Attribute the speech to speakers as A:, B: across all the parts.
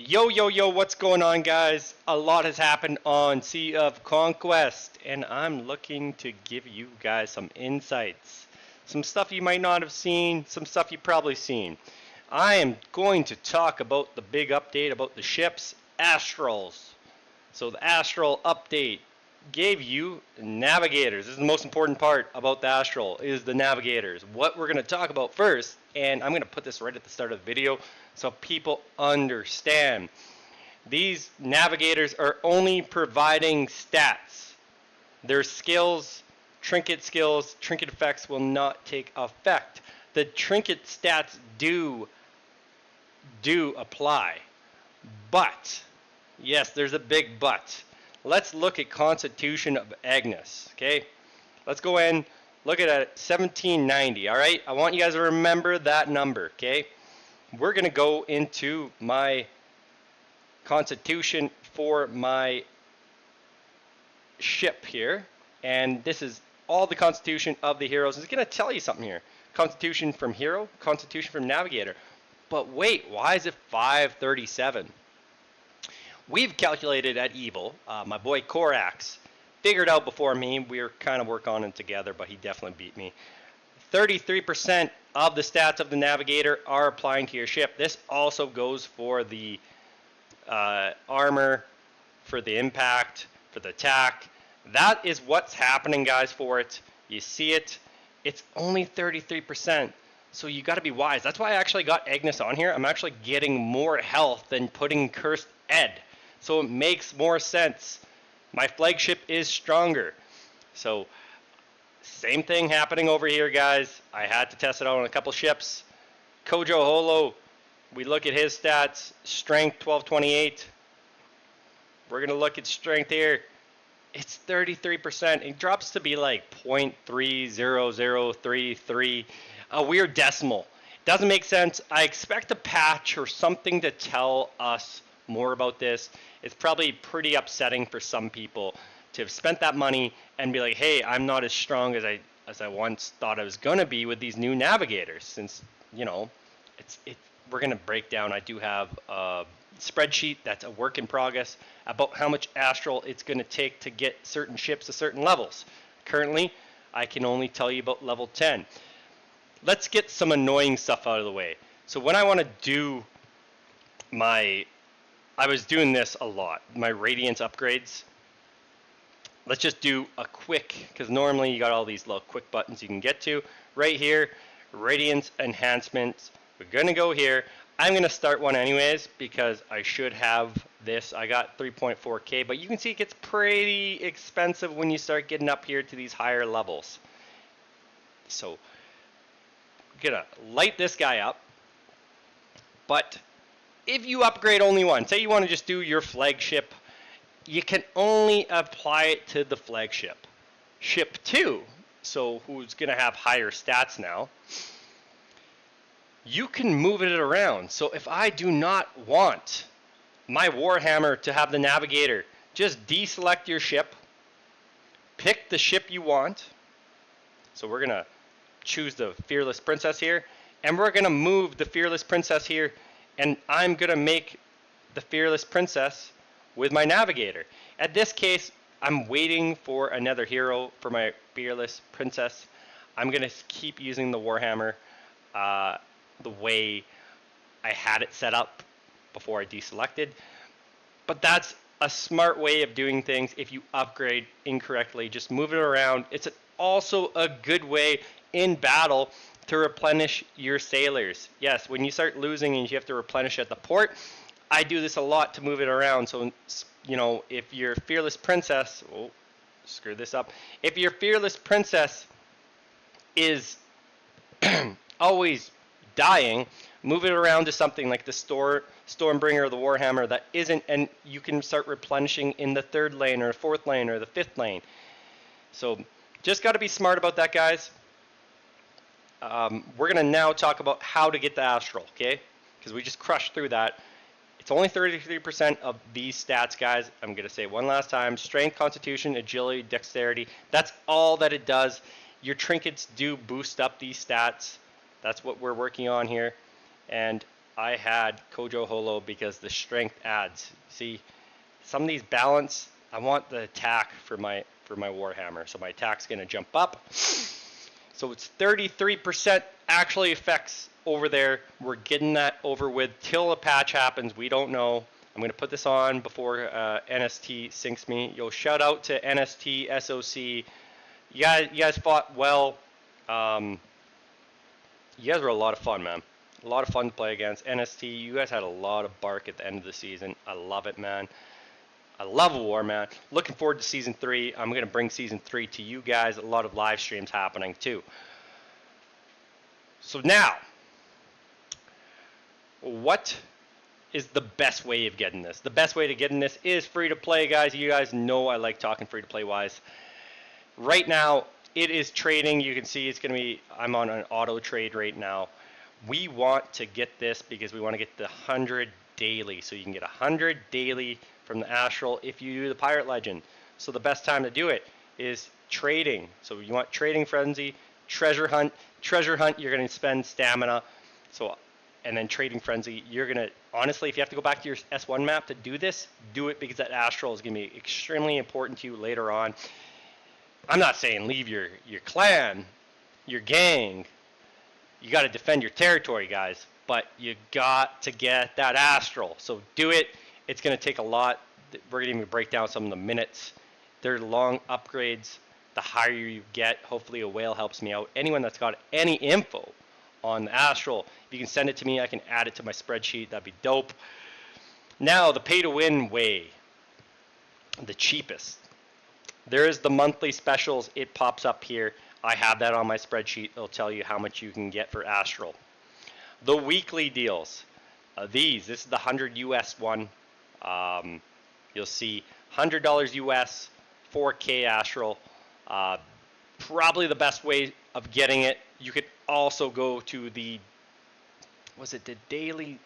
A: Yo, what's going on, guys? A lot has happened on Sea of Conquest, and I'm looking to give you guys some insights. Some stuff you might not have seen, some stuff you've probably seen. I am going to talk about the big update about the ships, Astrals. So the Astral update gave you navigators. This is the most important part about the Astral is the navigators. What we're going to talk about first, and I'm going to put this right at the start of the video so people understand. These navigators are only providing stats. Their skills, trinket effects will not take effect. The trinket stats do apply. But, yes, there's a big but. Let's look at Constitution of Agnes, okay? Let's go in, look at it, 1790, all right? I want you guys to remember that number, okay? We're going to go into my Constitution for my ship here, and this is all the Constitution of the heroes. It's going to tell you something here. Constitution from hero, Constitution from navigator. But wait, why is it 537? We've calculated at Evil, my boy Coreaxe figured out before me. We were kind of working on it together, but he definitely beat me. 33% of the stats of the navigator are applying to your ship. This also goes for the armor, for the impact, for the attack. That is what's happening, guys, for it. You see it. It's only 33%. So you got to be wise. That's why I actually got Agnes on here. I'm actually getting more health than putting Cursed Ed. So it makes more sense. My flagship is stronger. So same thing happening over here, guys. I had to test it out on a couple ships. Kojo Holo, we look at his stats. Strength 1228. We're going to look at strength here. It's 33%. It drops to be like 0.30033. A weird decimal. Doesn't make sense. I expect a patch or something to tell us more about this. It's probably pretty upsetting for some people to have spent that money and be like, hey, I'm not as strong as I once thought I was gonna be with these new navigators. Since we're gonna break down. I do have a spreadsheet that's a work in progress about how much astral it's gonna take to get certain ships to certain levels. Currently, I can only tell you about level 10. Let's get some annoying stuff out of the way. So when I want to do I was doing this a lot, my Radiance upgrades. Let's just do a quick, because normally you got all these little quick buttons you can get to. Right here, Radiance Enhancements. We're going to go here. I'm going to start one anyways, because I should have this. I got 3.4K, but you can see it gets pretty expensive when you start getting up here to these higher levels. So, gonna light this guy up. But if you upgrade only one, say you want to just do your flagship, you can only apply it to the flagship. Ship 2, so who's going to have higher stats now, you can move it around. So if I do not want my Warhammer to have the navigator, just deselect your ship, pick the ship you want. So we're going to choose the Fearless Princess here, and we're going to move the Fearless Princess here, and I'm going to make the Fearless Princess with my navigator. At this case, I'm waiting for another hero for my Fearless Princess. I'm going to keep using the Warhammer the way I had it set up before I deselected. But that's a smart way of doing things if you upgrade incorrectly. Just move it around. It's also a good way in battle to replenish your sailors. Yes, when you start losing and you have to replenish at the port, I do this a lot to move it around. So, you know, if your Fearless Princess, oh, screw this up. If your Fearless Princess is always dying, move it around to something like the Stormbringer or the Warhammer that isn't, and you can start replenishing in the 3rd lane or 4th lane or the 5th lane. So just got to be smart about that, guys. We're going to now talk about how to get the Astral, okay? Because we just crushed through that. It's only 33% of these stats, guys. I'm going to say one last time. Strength, Constitution, Agility, Dexterity. That's all that it does. Your trinkets do boost up these stats. That's what we're working on here. And I had Kojo Holo because the strength adds. See, some of these balance, I want the attack for my Warhammer. So my attack's going to jump up. So it's 33% actually effects over there. We're getting that over with till a patch happens. We don't know. I'm going to put this on before NST sinks me. Yo, shout out to NST, SOC. You guys fought well. You guys were a lot of fun, man. A lot of fun to play against. NST, you guys had a lot of bark at the end of the season. I love it, man. I love war, man. Looking forward to Season 3. I'm going to bring Season 3 to you guys. A lot of live streams happening, too. So now, what is the best way of getting this? The best way to getting this is free to play, guys. You guys know I like talking free to play wise. Right now, it is trading. You can see it's going to be, I'm on an auto trade right now. We want to get this because we want to get the 100 daily. So you can get 100 daily from the Astral if you do the Pirate Legend. So the best time to do it is trading. So you want Trading Frenzy, Treasure Hunt. Treasure Hunt, you're going to spend stamina. So, and then Trading Frenzy, you're going to, honestly, if you have to go back to your S1 map to do this, do it because that Astral is going to be extremely important to you later on. I'm not saying leave your clan, your gang. You got to defend your territory, guys. But you got to get that Astral. So do it. It's going to take a lot. We're going to even break down some of the minutes. They're long upgrades. The higher you get, hopefully a whale helps me out. Anyone that's got any info on the Astral, if you can send it to me, I can add it to my spreadsheet. That'd be dope. Now, the pay-to-win way. The cheapest. There is the monthly specials. It pops up here. I have that on my spreadsheet. It'll tell you how much you can get for Astral. The weekly deals. This is the 100 US one. You'll see $100 US, 4K Astral. Probably the best way of getting it. You could also go to the daily,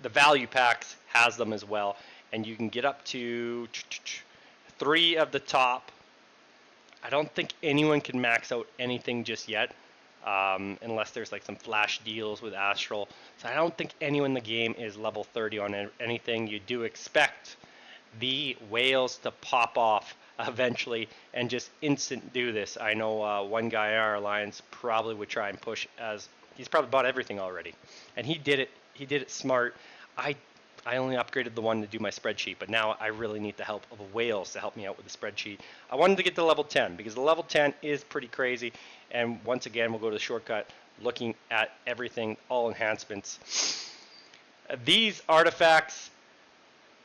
A: the value packs has them as well. And you can get up to 3 of the top. I don't think anyone can max out anything just yet, unless there's like some flash deals with Astral. So I don't think anyone in the game is level 30 on anything. You do expect the whales to pop off eventually and just instant do this. I know one guy in our alliance probably would try and push, as he's probably bought everything already, and he did it smart. I only upgraded the one to do my spreadsheet, but now I really need the help of whales to help me out with the spreadsheet. I wanted to get to level 10 because the level 10 is pretty crazy. And once again, we'll go to the shortcut, looking at everything, all enhancements. These artifacts,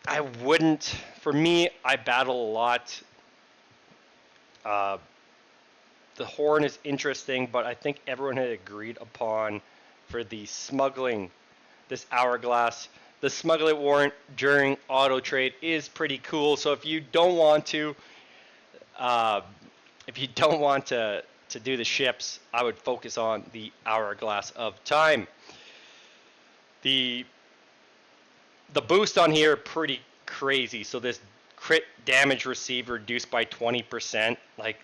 A: I wouldn't, for me, I battle a lot. The horn is interesting, but I think everyone had agreed upon for the smuggling, this hourglass. The smuggler warrant during auto trade is pretty cool. So if you don't want to, do the ships, I would focus on the hourglass of time. The boost on here pretty crazy. So this crit damage received reduced by 20%. Like,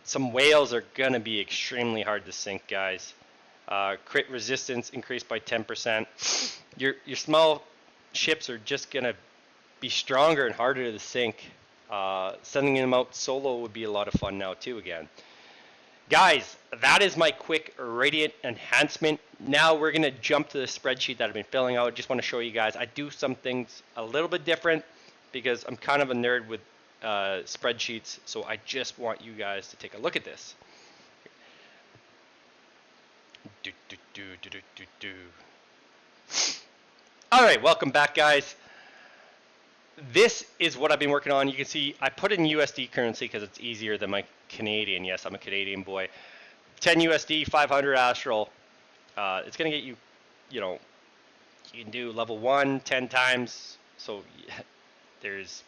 A: some whales are gonna be extremely hard to sink, guys. Crit resistance increased by 10%. Your small ships are just gonna be stronger and harder to sink. Sending them out solo would be a lot of fun now too again. Guys, that is my quick Radiant enhancement. Now we're gonna jump to the spreadsheet that I've been filling out. Just want to show you guys, I do some things a little bit different because I'm kind of a nerd with spreadsheets. So I just want you guys to take a look at this. All right, welcome back, guys. This is what I've been working on. You can see I put it in USD currency because it's easier than my Canadian. Yes, I'm a Canadian boy. 10 USD, 500 Astral. It's going to get you, you can do level 1 10 times. So there's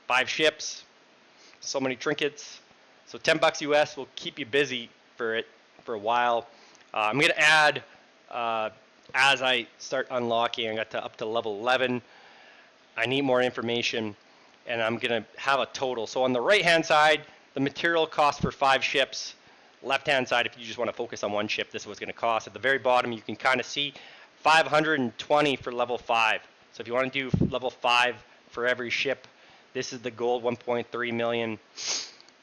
A: 5 ships, so many trinkets. So $10 US will keep you busy for a while. I'm going to add, as I start unlocking, I got up to level 11. I need more information, and I'm going to have a total. So on the right-hand side, the material cost for 5 ships. Left-hand side, if you just want to focus on one ship, this is what's going to cost. At the very bottom, you can kind of see 520 for level 5. So if you want to do level 5 for every ship, this is the gold 1.3 million.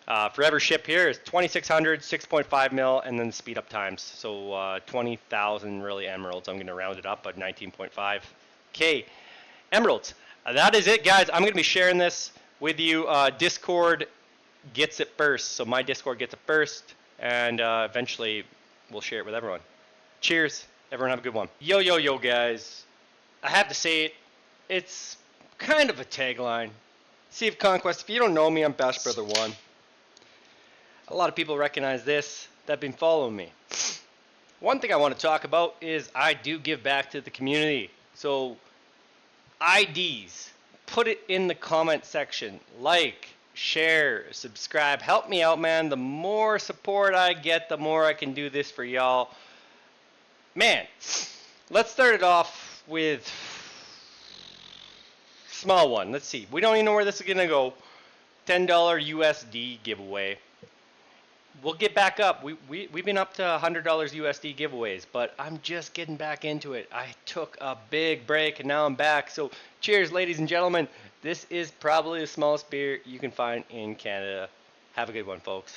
A: For every ship here is 2,600, 6.5 mil, and then the speed up times. So 20,000 really emeralds. I'm going to round it up, but 19.5K emeralds. That is it, guys. I'm going to be sharing this with you. Discord gets it first. So my Discord gets it first, and eventually we'll share it with everyone. Cheers. Everyone have a good one. Yo, yo, yo, guys. I have to say it. It's kind of a tagline. Sea of Conquest. If you don't know me, I'm Bashbrother1. A lot of people recognize this that have been following me. One thing I want to talk about is I do give back to the community. So, IDs. Put it in the comment section. Like, share, subscribe. Help me out, man. The more support I get, the more I can do this for y'all. Man, let's start it off with small one. Let's see. We don't even know where this is going to go. $10 USD giveaway. We'll get back up. We've been up to $100 USD giveaways, but I'm just getting back into it. I took a big break and now I'm back. So cheers, ladies and gentlemen. This is probably the smallest beer you can find in Canada. Have a good one, folks.